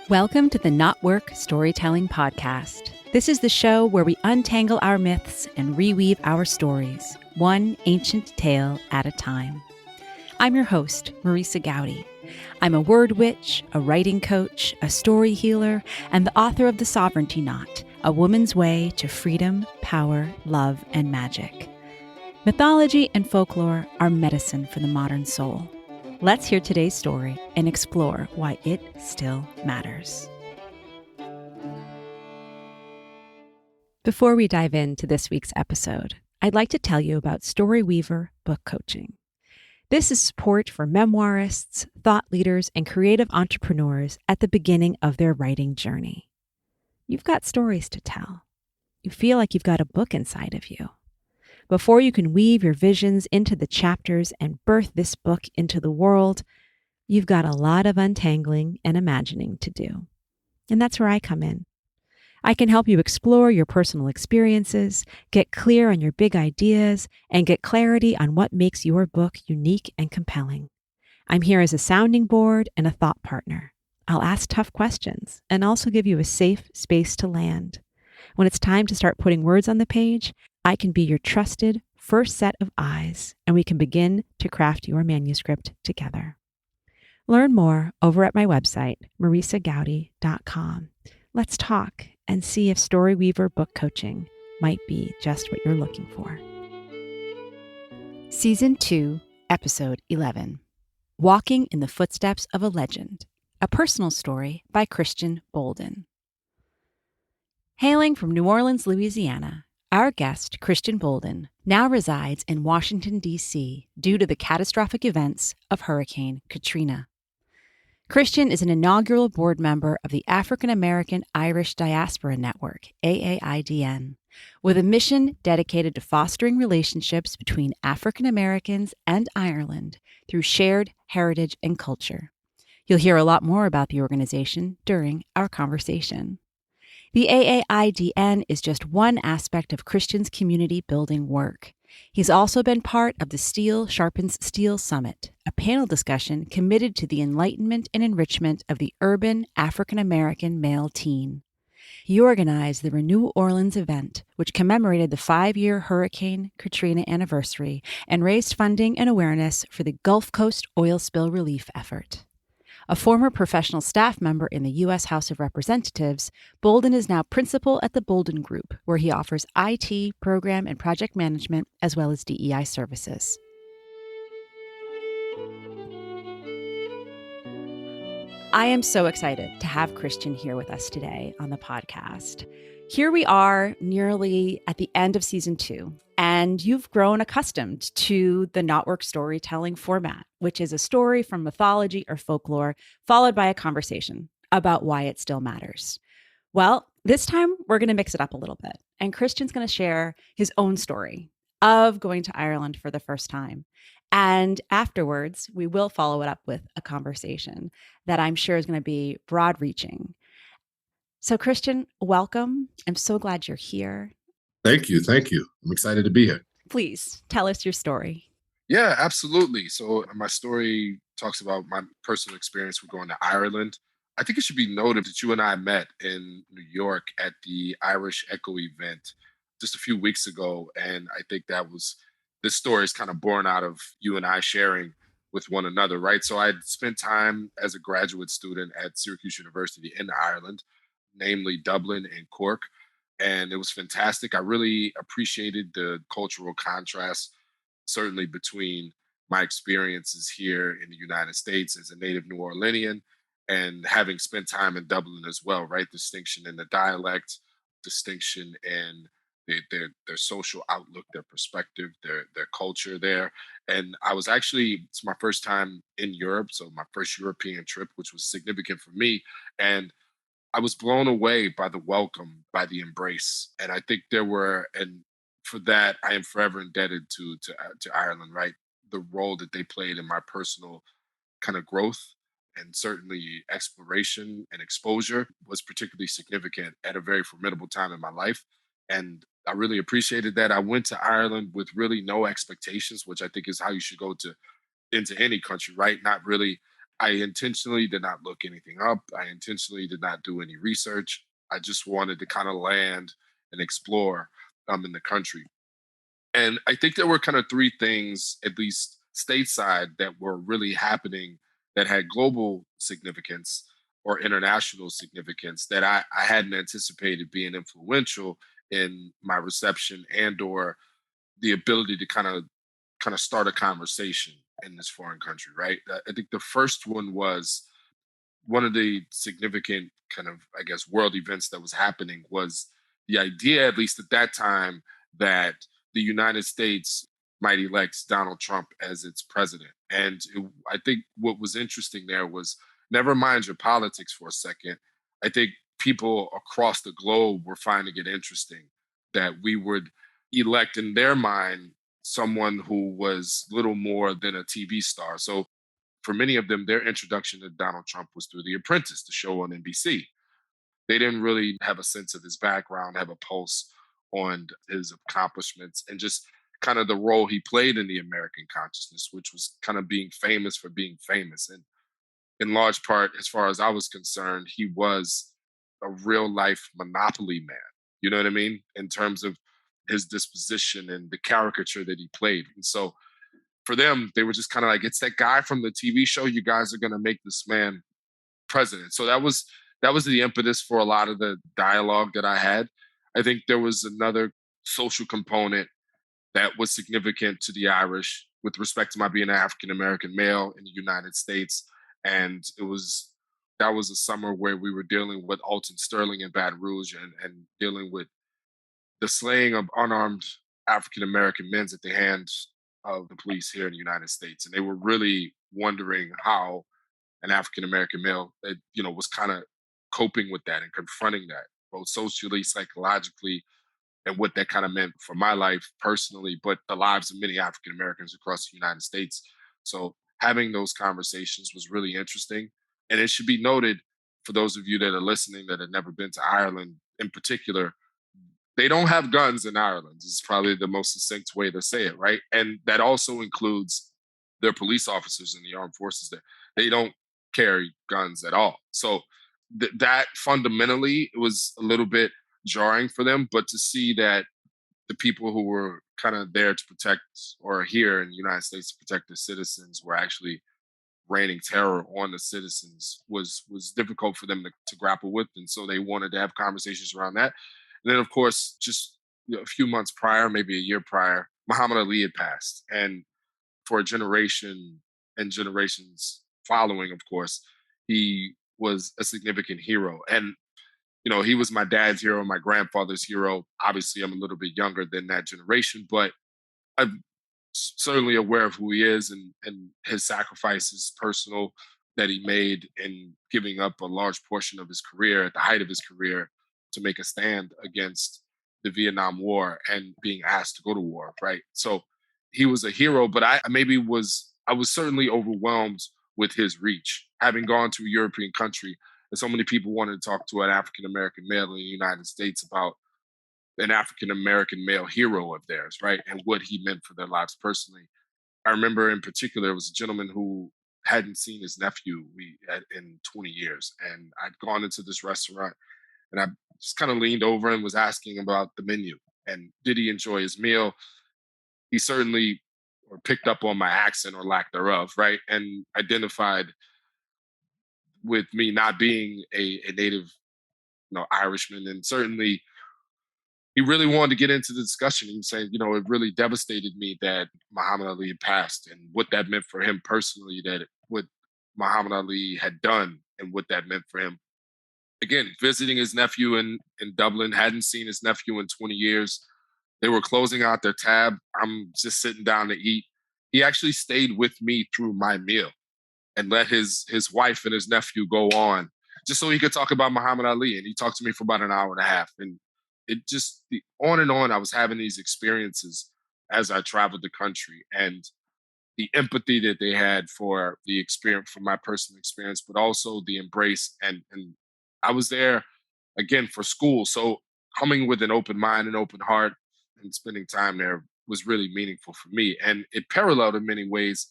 Welcome to the Not Work Storytelling Podcast. This is the show where we untangle our myths and reweave our stories, one ancient tale at a time. I'm your host, Marisa Gowdy. I'm a word witch, a writing coach, a story healer, and the author of The Sovereignty Knot, A Woman's Way to Freedom, Power, Love, and Magic. Mythology and folklore are medicine for the modern soul. Let's hear today's story and explore why it still matters. Before we dive into this week's episode, I'd like to tell you about Storyweaver Book Coaching. This is support for memoirists, thought leaders, and creative entrepreneurs at the beginning of their writing journey. You've got stories to tell. You feel like you've got a book inside of you. Before you can weave your visions into the chapters and birth this book into the world, you've got a lot of untangling and imagining to do. And that's where I come in. I can help you explore your personal experiences, get clear on your big ideas, and get clarity on what makes your book unique and compelling. I'm here as a sounding board and a thought partner. I'll ask tough questions and also give you a safe space to land. When it's time to start putting words on the page, I can be your trusted first set of eyes, and we can begin to craft your manuscript together. Learn more over at my website, marisagowdy.com. Let's talk and see if Storyweaver Book Coaching might be just what you're looking for. Season 2, Episode 11, Walking in the Footsteps of a Legend, a personal story by Christian Bolden. Hailing from New Orleans, Louisiana, our guest, Christian Bolden, now resides in Washington, D.C. due to the catastrophic events of Hurricane Katrina. Christian is an inaugural board member of the African American Irish Diaspora Network, AAIDN, with a mission dedicated to fostering relationships between African Americans and Ireland through shared heritage and culture. You'll hear a lot more about the organization during our conversation. The AAIDN is just one aspect of Christian's community building work. He's also been part of the Steel Sharpens Steel Summit, a panel discussion committed to the enlightenment and enrichment of the urban African-American male teen. He organized the Renew Orleans event, which commemorated the 5-year Hurricane Katrina anniversary and raised funding and awareness for the Gulf Coast oil spill relief effort. A former professional staff member in the U.S. House of Representatives, Bolden is now principal at the Bolden Group, where he offers IT, program, and project management, as well as DEI services. I am so excited to have Christian here with us today on the podcast. Here we are nearly at the end of season 2, and you've grown accustomed to the Not Work storytelling format, which is a story from mythology or folklore, followed by a conversation about why it still matters. Well, this time we're going to mix it up a little bit, and Christian's going to share his own story of going to Ireland for the first time. And afterwards, we will follow it up with a conversation that I'm sure is going to be broad-reaching. So, Christian, welcome. I'm so glad you're here. Thank you. I'm excited to be here. Please tell us your story. Yeah, absolutely. So my story talks about my personal experience with going to Ireland. I think it should be noted that you and I met in New York at the Irish Echo event just a few weeks ago. And I think this story is kind of born out of you and I sharing with one another, right? So I'd spent time as a graduate student at Syracuse University in Ireland, namely Dublin and Cork. And it was fantastic. I really appreciated the cultural contrast, certainly between my experiences here in the United States as a native New Orleanian and having spent time in Dublin as well, right? Distinction in the dialect, distinction in their social outlook, their perspective, their culture there. And it's my first time in Europe, so my first European trip, which was significant for me. And I was blown away by the welcome, by the embrace, and I think and for that, I am forever indebted to Ireland, right? The role that they played in my personal kind of growth and certainly exploration and exposure was particularly significant at a very formidable time in my life, and I really appreciated that. I went to Ireland with really no expectations, which I think is how you should go into any country, right? Not really I intentionally did not look anything up. I intentionally did not do any research. I just wanted to kind of land and explore in the country. And I think there were kind of three things, at least stateside, that were really happening that had global significance or international significance that I hadn't anticipated being influential in my reception and or the ability to kind of start a conversation in this foreign country, right? I think the first one was one of the significant kind of, I guess, world events that was happening was the idea, at least at that time, that the United States might elect Donald Trump as its president. And I think what was interesting there was never mind your politics for a second. I think people across the globe were finding it interesting that we would elect in their mind someone who was little more than a TV star. So for many of them, their introduction to Donald Trump was through The Apprentice, the show on NBC. They didn't really have a sense of his background, have a pulse on his accomplishments, and just kind of the role he played in the American consciousness, which was kind of being famous for being famous. And in large part, as far as I was concerned, he was a real life monopoly man. You know what I mean? In terms of his disposition and the caricature that he played. And so for them, they were just kind of like, it's that guy from the TV show. You guys are going to make this man president. So that was the impetus for a lot of the dialogue that I had. I think there was another social component that was significant to the Irish with respect to my being an African American male in the United States. And that was a summer where we were dealing with Alton Sterling in Baton Rouge and dealing with the slaying of unarmed African American men at the hands of the police here in the United States. And they were really wondering how an African American male, was kind of coping with that and confronting that, both socially, psychologically, and what that kind of meant for my life personally, but the lives of many African Americans across the United States. So having those conversations was really interesting. And it should be noted for those of you that are listening that have never been to Ireland in particular, they don't have guns in Ireland. Is probably the most succinct way to say it, right? And that also includes their police officers in the armed forces there. They don't carry guns at all. So that fundamentally was a little bit jarring for them, but to see that the people who were kind of there to protect or here in the United States to protect the citizens were actually raining terror on the citizens was difficult for them to grapple with, and so they wanted to have conversations around that. And then, of course, just a few months prior, maybe a year prior, Muhammad Ali had passed, and for a generation and generations following, of course, he was a significant hero. And he was my dad's hero, my grandfather's hero. Obviously, I'm a little bit younger than that generation, but I'm certainly aware of who he is and his sacrifices personal that he made in giving up a large portion of his career at the height of his career to make a stand against the Vietnam War and being asked to go to war, right? So he was a hero, but I was certainly overwhelmed with his reach. Having gone to a European country and so many people wanted to talk to an African American male in the United States about an African American male hero of theirs, right? And what he meant for their lives personally. I remember in particular, it was a gentleman who hadn't seen his nephew in 20 years. And I'd gone into this restaurant and I just kind of leaned over and was asking about the menu and did he enjoy his meal? He certainly or picked up on my accent or lack thereof, right? And identified with me not being a native, Irishman. And certainly he really wanted to get into the discussion. He was saying, it really devastated me that Muhammad Ali had passed and what that meant for him personally, what Muhammad Ali had done and what that meant for him. Again, visiting his nephew in Dublin, hadn't seen his nephew in 20 years. They were closing out their tab. I'm just sitting down to eat. He actually stayed with me through my meal and let his wife and his nephew go on just so he could talk about Muhammad Ali. And he talked to me for about an hour and a half. And on and on, I was having these experiences as I traveled the country and the empathy that they had for the experience, for my personal experience, but also the embrace. And I was there again for school. So coming with an open mind and open heart and spending time there was really meaningful for me. And it paralleled in many ways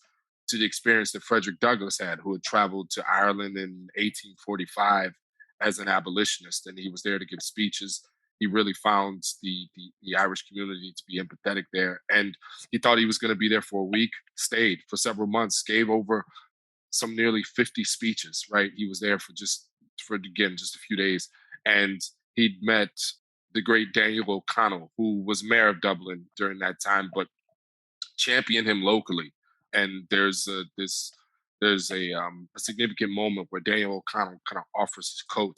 to the experience that Frederick Douglass had, who had traveled to Ireland in 1845 as an abolitionist, and he was there to give speeches. He really found the Irish community to be empathetic there, and he thought he was going to be there for a week. Stayed for several months, gave over some nearly 50 speeches. Right, he was there for again just a few days, and he'd met the great Daniel O'Connell, who was mayor of Dublin during that time, but championed him locally. And there's a significant moment where Daniel O'Connell kind of offers his coat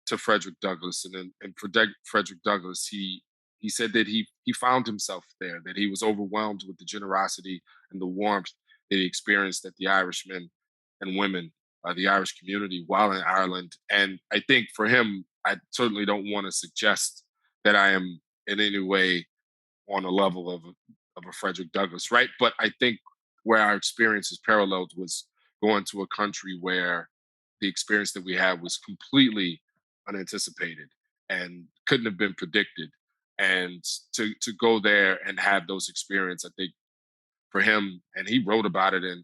to Frederick Douglass, and for Frederick Douglass, he said that he found himself there, that he was overwhelmed with the generosity and the warmth that he experienced at the Irishmen and women, the Irish community while in Ireland. And I think for him, I certainly don't want to suggest that I am in any way on a level of a Frederick Douglass, right? But I think where our experiences paralleled was going to a country where the experience that we had was completely unanticipated and couldn't have been predicted. And to go there and have those experiences, I think for him, and he wrote about it and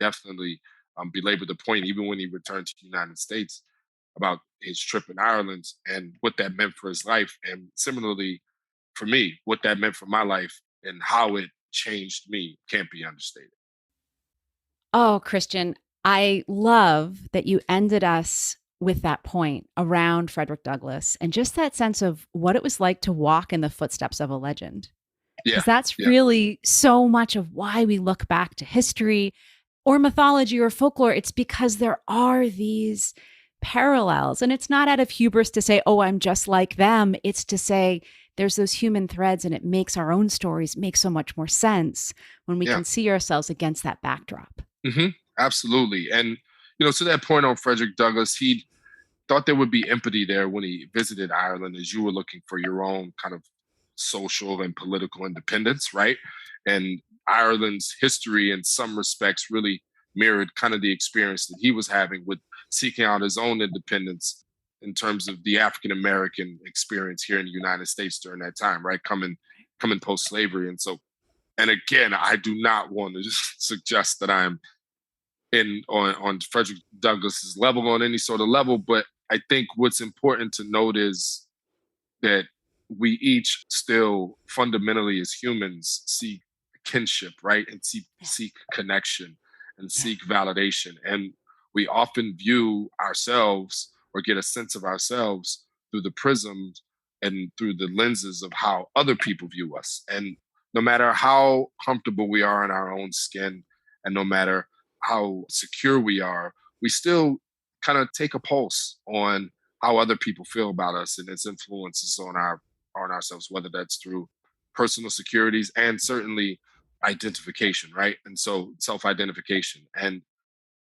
definitely belabored the point, even when he returned to the United States, about his trip in Ireland and what that meant for his life. And similarly, for me, what that meant for my life and how it changed me can't be understated. Oh, Christian, I love that you ended us with that point around Frederick Douglass and just that sense of what it was like to walk in the footsteps of a legend. Yeah. Because that's Yeah. really so much of why we look back to history or mythology or folklore. It's because there are these parallels. And it's not out of hubris to say, oh, I'm just like them. It's to say there's those human threads, and it makes our own stories make so much more sense when we Yeah. can see ourselves against that backdrop. Absolutely. And, to that point on Frederick Douglass, he thought there would be empathy there when he visited Ireland as you were looking for your own kind of social and political independence, right? And Ireland's history, in some respects, really mirrored kind of the experience that he was having with seeking out his own independence in terms of the African American experience here in the United States during that time, right? Coming post slavery. And so, and again, I do not want to just suggest that I'm on Frederick Douglass's level on any sort of level, but I think what's important to note is that we each still fundamentally as humans seek kinship, right? And seek connection and seek validation. And we often view ourselves or get a sense of ourselves through the prisms and through the lenses of how other people view us. And no matter how comfortable we are in our own skin, and no matter how secure we are, we still kind of take a pulse on how other people feel about us and its influences on ourselves, whether that's through personal securities and certainly identification, right? And so self-identification. And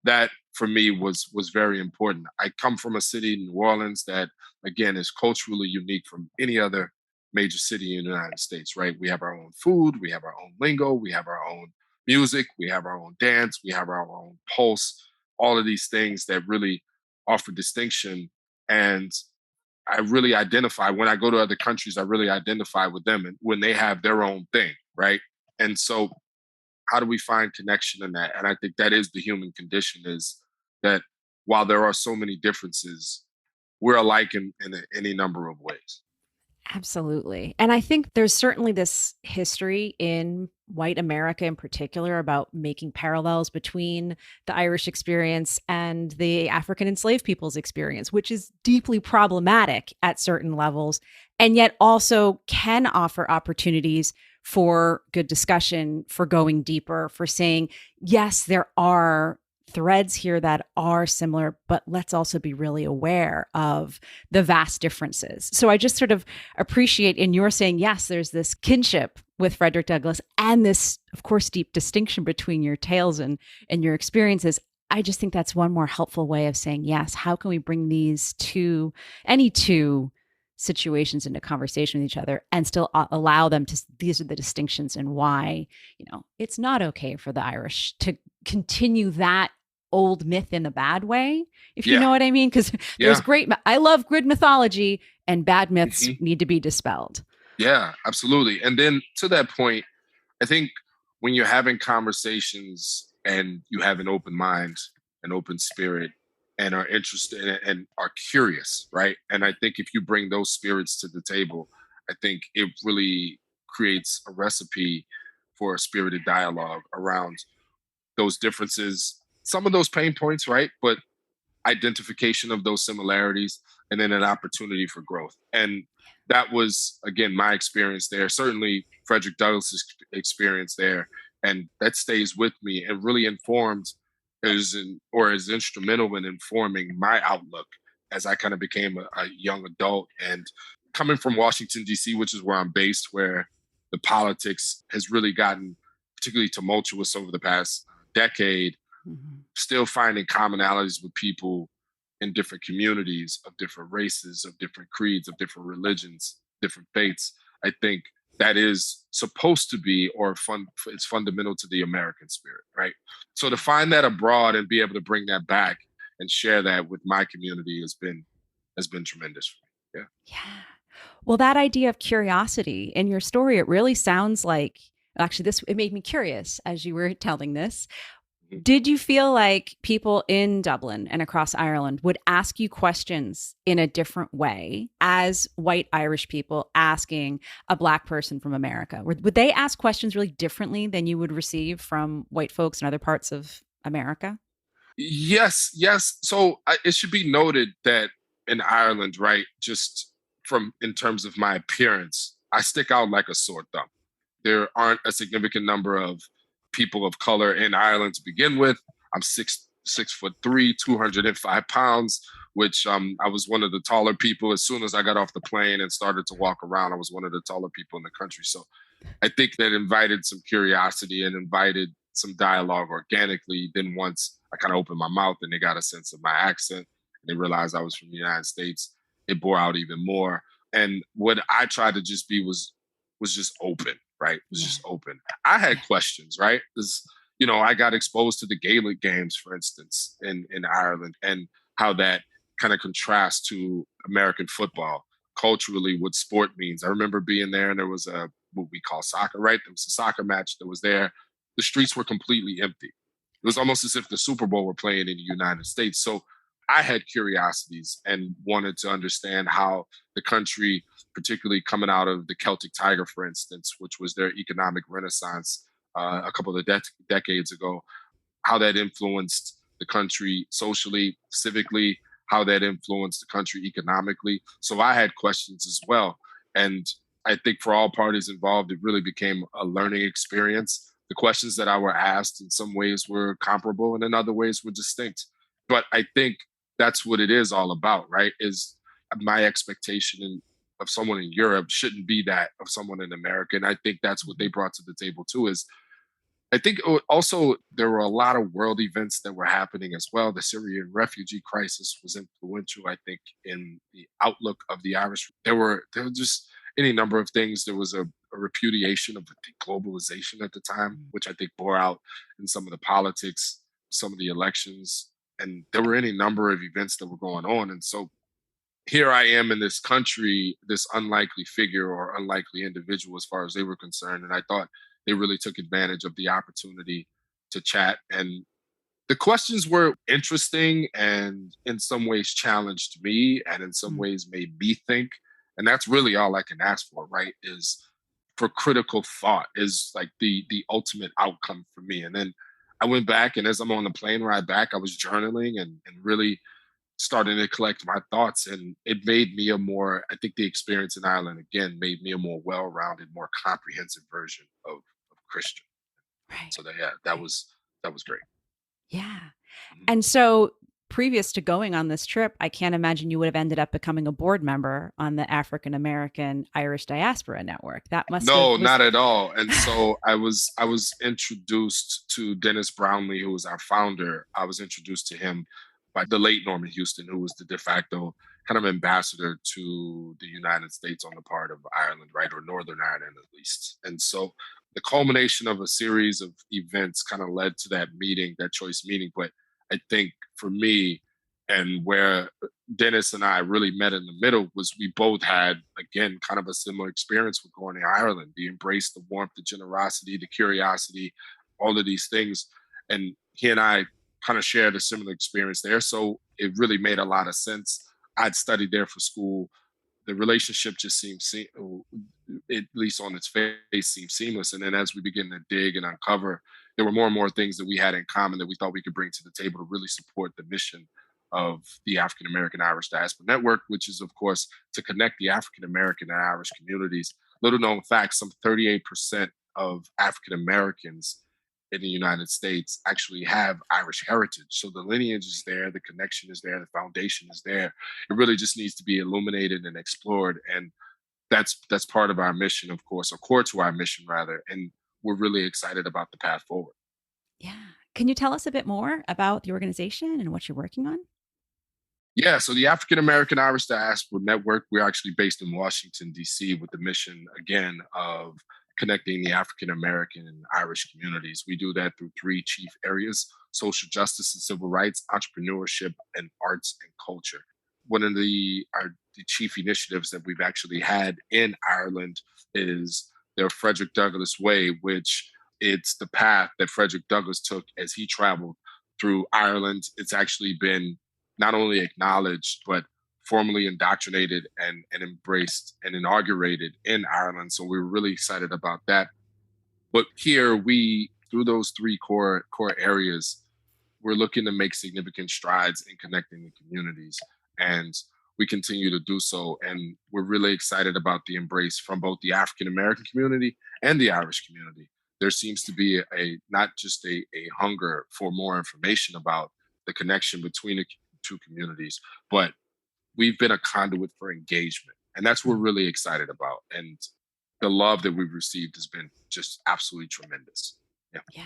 that for me was very important. I come from a city, New Orleans, that again is culturally unique from any other major city in the United States, right? We have our own food, we have our own lingo, we have our own music, we have our own dance, we have our own pulse, all of these things that really offer distinction. And I really identify when I go to other countries, I really identify with them and when they have their own thing, right? And so how do we find connection in that? And I think that is the human condition, is that while there are so many differences, we're alike in any number of ways. Absolutely. And I think there's certainly this history in white America in particular about making parallels between the Irish experience and the African enslaved people's experience, which is deeply problematic at certain levels, and yet also can offer opportunities for good discussion, for going deeper, for saying, yes, there are threads here that are similar, but let's also be really aware of the vast differences. So I just sort of appreciate in your saying, yes, there's this kinship with Frederick Douglass and this, of course, deep distinction between your tales and your experiences. I just think that's one more helpful way of saying, yes, how can we bring any two situations into conversation with each other and still allow them to, these are the distinctions and why, it's not okay for the Irish to continue that old myth in a bad way, if you know what I mean, because there's I love good mythology, and bad myths need to be dispelled. Yeah, absolutely. And then to that point, I think when you're having conversations and you have an open mind, an open spirit, and are interested and are curious, right? And I think if you bring those spirits to the table, I think it really creates a recipe for a spirited dialogue around those differences, some of those pain points, right? But identification of those similarities, and then an opportunity for growth. And that was, again, my experience there. Certainly Frederick Douglass's experience there. And that stays with me and really informed or is instrumental in informing my outlook as I kind of became a young adult. And coming from Washington, D.C., which is where I'm based, where the politics has really gotten particularly tumultuous over the past decade, Mhm. still finding commonalities with people in different communities of different races, of different creeds, of different religions, different faiths. I think that is supposed to be it's fundamental to the American spirit, right? So to find that abroad and be able to bring that back and share that with my community has been tremendous for me. Yeah. Well, that idea of curiosity in your story, it really sounds like actually this it made me curious as you were telling this. Yeah. Did you feel like people in Dublin and across Ireland would ask you questions in a different way as white Irish people asking a Black person from America? Would they ask questions really differently than you would receive from white folks in other parts of America? Yes, yes. So it should be noted that in Ireland, right, just from in terms of my appearance, I stick out like a sore thumb. There aren't a significant number of people of color in Ireland to begin with. I'm 6'3", 205 pounds, which I was one of the taller people. As soon as I got off the plane and started to walk around, I was one of the taller people in the country. So I think that invited some curiosity and invited some dialogue organically. Then once I kind of opened my mouth and they got a sense of my accent and they realized I was from the United States, it bore out even more. And what I tried to just be was just open, right? Was Yeah. just open. I had questions, right? Because I got exposed to the Gaelic games, for instance, in Ireland, and how that kind of contrasts to American football culturally, what sport means. I remember being there and there was what we call soccer, right? There was a soccer match that was there. The streets were completely empty. It was almost as if the Super Bowl were playing in the United States. So I had curiosities and wanted to understand how the country, particularly coming out of the Celtic Tiger, for instance, which was their economic renaissance a couple of decades ago, how that influenced the country socially, civically, how that influenced the country economically. So I had questions as well. And I think for all parties involved, it really became a learning experience. The questions that I were asked in some ways were comparable and in other ways were distinct. But I think that's what it is all about, right? Is my expectation of someone in Europe shouldn't be that of someone in America. And I think that's what they brought to the table too, is I think also there were a lot of world events that were happening as well. The Syrian refugee crisis was influential, I think, in the outlook of the Irish. There were just any number of things. There was a repudiation of, I think, globalization at the time, which I think bore out in some of the politics, some of the elections, and there were any number of events that were going on. And so here I am in this country, this unlikely figure or unlikely individual as far as they were concerned. And I thought they really took advantage of the opportunity to chat. And the questions were interesting and in some ways challenged me and in some Mm. ways made me think. And that's really all I can ask for, right? Is for critical thought is like the ultimate outcome for me. And then I went back and as I'm on the plane ride back, I was journaling and really starting to collect my thoughts, and it made me I think the experience in Ireland again made me a more well-rounded, more comprehensive version of Christian. Right. So yeah, Right. that was great. Yeah. Mhm. And so previous to going on this trip, I can't imagine you would have ended up becoming a board member on the African American Irish Diaspora Network. That must have No, was not at all. And so I was introduced to Dennis Brownlee, who was our founder. I was introduced to him by the late Norman Houston, who was the de facto kind of ambassador to the United States on the part of Ireland, right, or Northern Ireland at least. And so the culmination of a series of events kind of led to that meeting, that choice meeting. But I think for me, and where Dennis and I really met in the middle was we both had, again, kind of a similar experience with going to Ireland. The embrace, the warmth, the generosity, the curiosity, all of these things. And he and I kind of shared a similar experience there. So it really made a lot of sense. I'd studied there for school. The relationship just seemed, at least on its face, seemed seamless. And then as we begin to dig and uncover, there were more and more things that we had in common that we thought we could bring to the table to really support the mission of the African American Irish Diaspora Network, which is, of course, to connect the African American and Irish communities. Little known fact, some 38% of African Americans in the United States actually have Irish heritage. So the lineage is there, the connection is there, the foundation is there. It really just needs to be illuminated and explored. And that's part of our mission, of course, or core to our mission rather. And we're really excited about the path forward. Yeah. Can you tell us a bit more about the organization and what you're working on? Yeah, so the African American Irish Diaspora Network, we're actually based in Washington, D.C., with the mission, again, of connecting the African American and Irish communities. We do that through three chief areas: social justice and civil rights, entrepreneurship, and arts and culture. One of the chief initiatives that we've actually had in Ireland is the Frederick Douglass Way, which it's the path that Frederick Douglass took as he traveled through Ireland. It's actually been not only acknowledged, but formally indoctrinated and embraced and inaugurated in Ireland. So we were really excited about that. But here we, through those three core areas, we're looking to make significant strides in connecting the communities. And we continue to do so. And we're really excited about the embrace from both the African American community and the Irish community. There seems to be a not just a hunger for more information about the connection between the two communities, but we've been a conduit for engagement. And that's what we're really excited about. And the love that we've received has been just absolutely tremendous. Yeah. Yeah.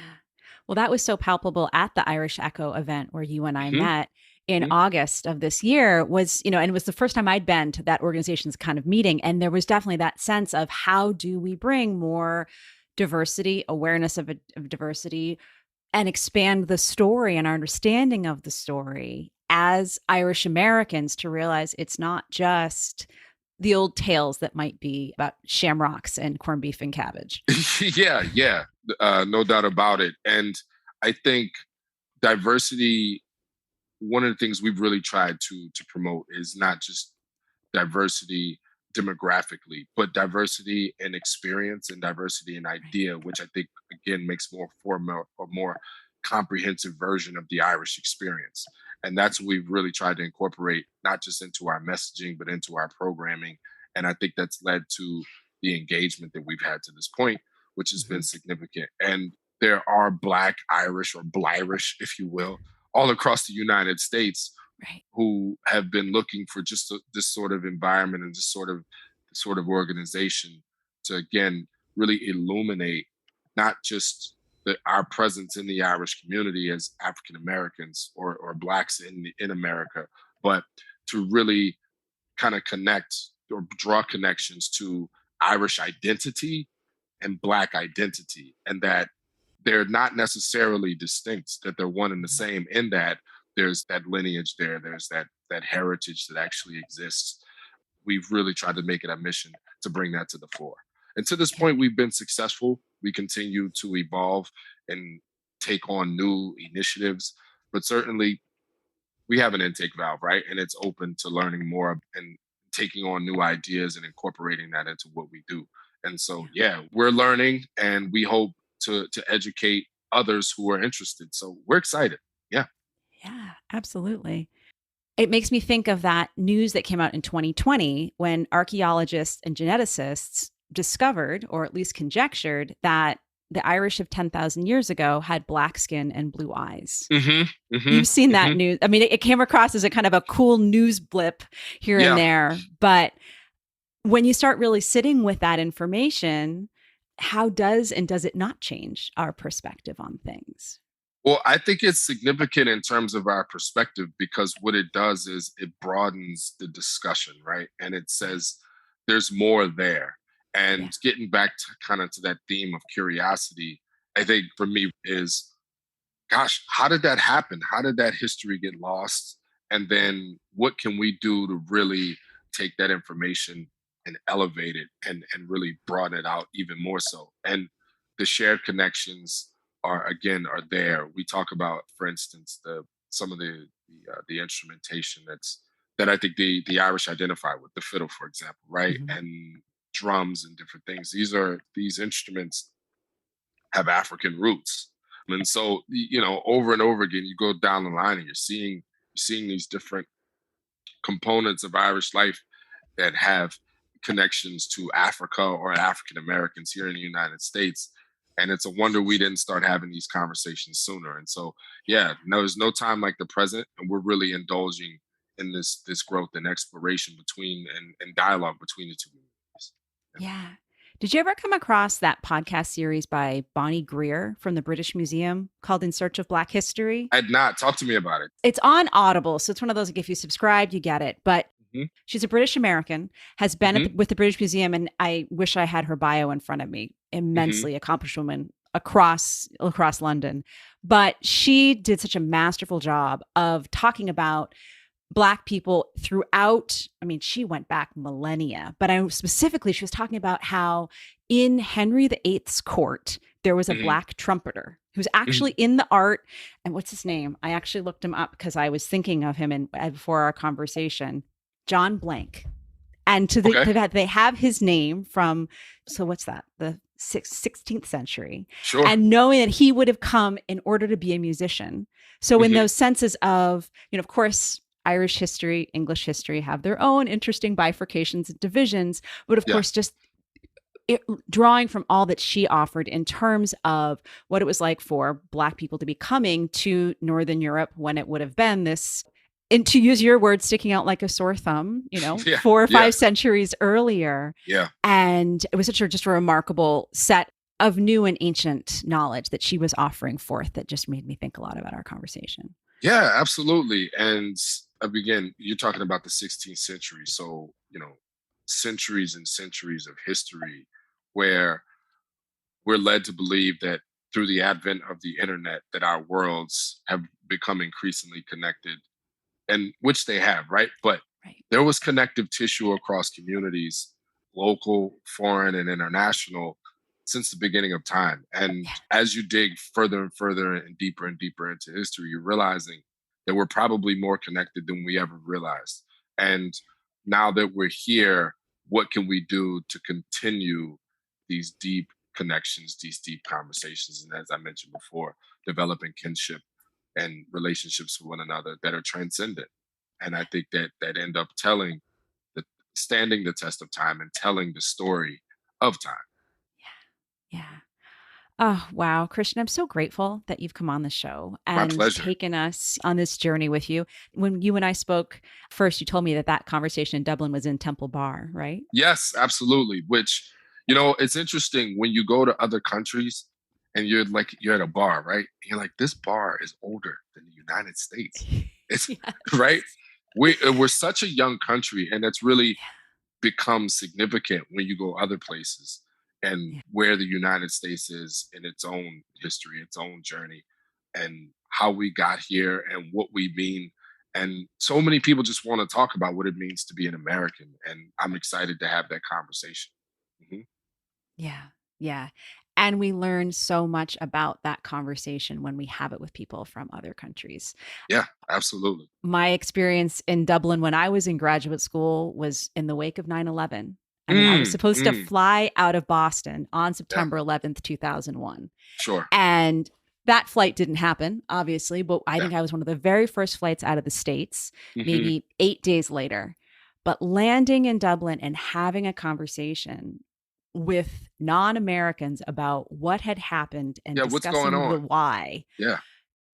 Well, that was so palpable at the Irish Echo event where you and I Hmm. met in Hmm. August of this year was, and it was the first time I'd been to that organization's kind of meeting. And there was definitely that sense of how do we bring more diversity, awareness of diversity, and expand the story and our understanding of the story as Irish Americans to realize it's not just the old tales that might be about shamrocks and corned beef and cabbage. Yeah, yeah, no doubt about it. And I think diversity, one of the things we've really tried to promote is not just diversity demographically, but diversity in experience and diversity in Right. idea, which I think again makes more for a more comprehensive version of the Irish experience. And that's what we've really tried to incorporate, not just into our messaging, but into our programming. And I think that's led to the engagement that we've had to this point, which has been Mhm. significant. And there are Black Irish or Blirish, if you will, all across the United States Right. who have been looking for just this sort of environment and this sort of organization to again really illuminate not just our presence in the Irish community as African Americans or blacks in America, but to really kind of connect or draw connections to Irish identity and Black identity, and that they're not necessarily distinct, that they're one and the Mhm. same in that there's that lineage there, there's that heritage that actually exists. We've really tried to make it a mission to bring that to the fore. And to this Yeah. point, we've been successful. We continue to evolve and take on new initiatives, but certainly we have an intake valve, right? And it's open to learning more and taking on new ideas and incorporating that into what we do. And so, Yeah. yeah, we're learning and we hope to educate others who are interested. So we're excited. Yeah. Yeah, absolutely. It makes me think of that news that came out in 2020 when archaeologists and geneticists discovered, or at least conjectured, that the Irish of 10,000 years ago had black skin and blue eyes. Hmm. Hmm. You've seen that Hmm. news. I mean, it came across as a kind of a cool news blip here and Yeah. there. But when you start really sitting with that information, how does and does it not change our perspective on things? Well, I think it's significant in terms of our perspective because what it does is it broadens the discussion, right? And it Right. says there's more there. Yeah. And getting back to kind of to that theme of curiosity, I think for me is, gosh, how did that happen? How did that history get lost? And then what can we do to really take that information and elevate it and really broaden it out even more so? And the shared connections are there. We talk about, for instance, some of the instrumentation that I think the Irish identify with, the fiddle, for example, right? Hmm. And drums and different things. These instruments have African roots. And so, over and over again, you go down the line and you're seeing these different components of Irish life that have connections to Africa or African Americans here in the United States. And it's a wonder we didn't start having these conversations sooner. And so, yeah, no, there's no time like the present, and we're really indulging in this growth and exploration between and dialogue between the two communities. Yeah. Yeah. Did you ever come across that podcast series by Bonnie Greer from the British Museum called In Search of Black History? I had not. Talk to me about it. It's on Audible. So it's one of those, like, if you subscribe, you get it. But Hmm. she's a British American, has been Hmm. with the British Museum. And I wish I had her bio in front of me. Hmm. Immensely accomplished woman across London. But she did such a masterful job of talking about Black people throughout. I mean, she went back millennia, but she was talking about how in Henry VIII's court, there was a Hmm. Black trumpeter who's Hmm. actually in the art. And what's his name? I actually looked him up because I was thinking of him before our conversation. John Blank. And Okay. they have his name from, so what's that? The 16th century. Sure. And knowing that he would have come in order to be a musician. So in Hmm. those senses of, of course, Irish history, English history have their own interesting bifurcations and divisions, but of Yeah. course, just drawing from all that she offered in terms of what it was like for Black people to be coming to Northern Europe when it would have been this, and to use your word, sticking out like a sore thumb, Yeah. 4 or 5 centuries earlier. Yeah. And it was just a remarkable set of new and ancient knowledge that she was offering forth that just made me think a lot about our conversation. Yeah, absolutely. And again, you're talking about the 16th century. So, centuries and centuries of history where we're led to believe that through the advent of the internet that our worlds have become increasingly connected, and which they have, right? But Right. there was connective tissue across communities, local, foreign, and international, since the beginning of time. And Yeah. as you dig further and further and deeper into history, you're realizing that we're probably more connected than we ever realized. And now that we're here, what can we do to continue these deep connections, these deep conversations? And as I mentioned before, developing kinship and relationships with one another that are transcendent. And I think that end up the standing the test of time and telling the story of time. Yeah. Yeah. Oh, wow. Christian, I'm so grateful that you've come on the show My and pleasure. taken us on this journey with you. When you and I spoke first, you told me that conversation in Dublin was in Temple Bar, right? Yes, absolutely. Which, it's interesting when you go to other countries and you're at a bar, right? And you're like, this bar is older than the United States. It's right. Yes. We're such a young country, and that's really become significant when you go other places and Yeah. where the United States is in its own history, its own journey, and how we got here and what we mean. And so many people just want to talk about what it means to be an American. And I'm excited to have that conversation. Mhm. Yeah. Yeah. And we learn so much about that conversation when we have it with people from other countries. Yeah, absolutely. My experience in Dublin when I was in graduate school was in the wake of 9/11. I mean, I was Mm, supposed to mm, fly out of Boston on yeah, September 11th, 2001. sure. And that flight didn't happen, obviously, but I Yeah. think I was one of the very first flights out of the States, Hmm. maybe 8 days later. But landing in Dublin and having a conversation with non-Americans about what had happened and Yeah, what's going discussing the on? why, Yeah.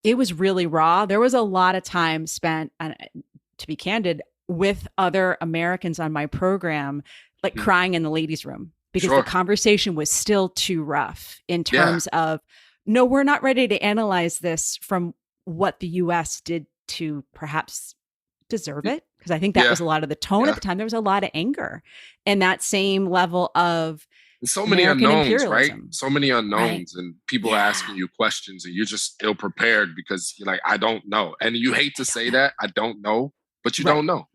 it was really raw. There was a lot of time spent, to be candid, with other Americans on my program, like Mhm. crying in the ladies' room because the Sure. conversation was still too rough in Yeah. terms of, no, we're not ready to analyze this from what the US did to perhaps deserve y- it. Because I think that Yeah. was a lot of the tone at Yeah. the time. There was a lot of anger and that same level of There's so many American unknowns, right? imperialism. So many Right. unknowns, and people are Yeah. asking you questions, and you're just ill prepared because you're like, I don't know. And you hate I to don't say know. that, I don't know, but you Right. don't know.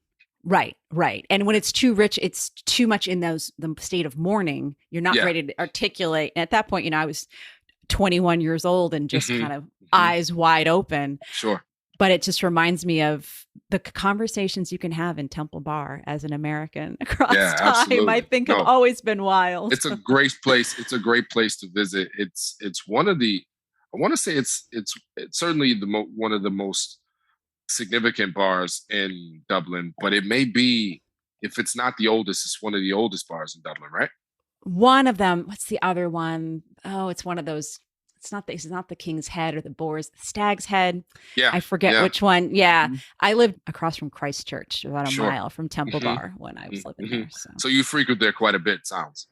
Right, right. And when it's too rich, it's too much in the state of mourning. You're not Yeah. ready to articulate. And at that point, I was 21 years old and just Hmm. kind of Hmm. eyes wide open. Sure. But it just reminds me of the conversations you can have in Temple Bar as an American across Yeah, time. I absolutely. think have No, always been wild. it's a great place. It's a great place to visit. It's one of the, I want to say it's certainly one of the most significant bars in Dublin, but it may be, if it's not the oldest, it's one of the oldest bars in Dublin, right? One of them, what's the other one? Oh, it's one of those. It's not the King's Head or the Boar's Stag's Head. Yeah, I forget yeah. which one. Yeah. Mhm. I lived across from Christchurch, about a Sure. mile from Temple Hmm. Bar when I was living Hmm. there. So, So you frequent there quite a bit, sounds.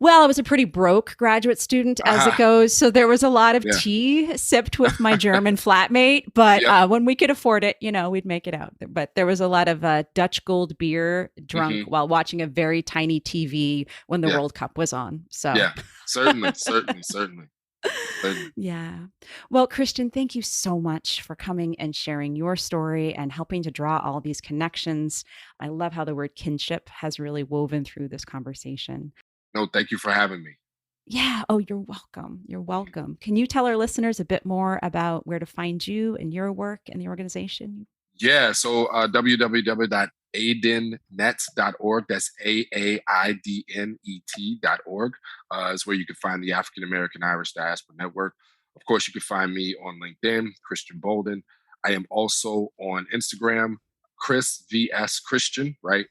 well, I was a pretty broke graduate student as it Ah, goes. So there was a lot of yeah. tea sipped with my German flatmate. But Yep. when we could afford it, we'd make it out. But there was a lot of Dutch gold beer drunk Hmm. while watching a very tiny TV when the Yeah. World Cup was on. So, Yeah. Certainly, certainly, certainly. Certainly. yeah. Well, Christian, thank you so much for coming and sharing your story and helping to draw all these connections. I love how the word kinship has really woven through this conversation. No, thank you for having me. Yeah. Oh, you're welcome. You're welcome. Can you tell our listeners a bit more about where to find you and your work and the organization? Yeah, so www.aidnnet.org, that's AAIDNET.org, is where you can find the African American Irish Diaspora Network. Of course, you can find me on LinkedIn, Christian Bolden. I am also on Instagram, Chris VS Christian, right?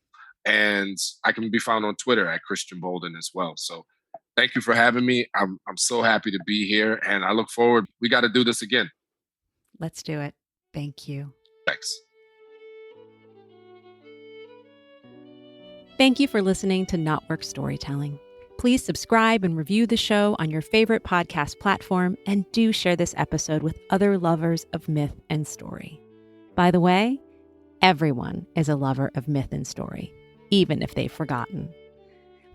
And I can be found on Twitter at Christian Bolden as well. So thank you for having me. I'm so happy to be here, and I look forward. We got to do this again. Let's do it. Thank you. Thanks. Thank you for listening to Not Work Storytelling. Please subscribe and review the show on your favorite podcast platform, and do share this episode with other lovers of myth and story. By the way, everyone is a lover of myth and story, even if they've forgotten.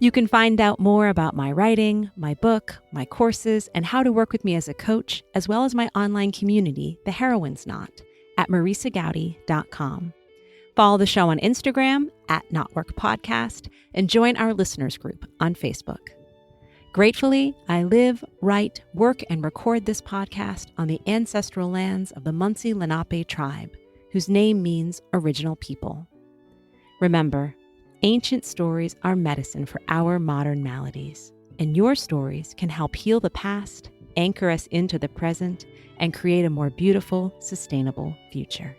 You can find out more about my writing, my book, my courses, and how to work with me as a coach, as well as my online community, The Heroine's Knot, at marisagowdy.com. Follow the show on Instagram at NotWorkPodcast and join our listeners group on Facebook. Gratefully, I live, write, work, and record this podcast on the ancestral lands of the Munsee Lenape tribe, whose name means original people. Remember, ancient stories are medicine for our modern maladies, and your stories can help heal the past, anchor us into the present, and create a more beautiful, sustainable future.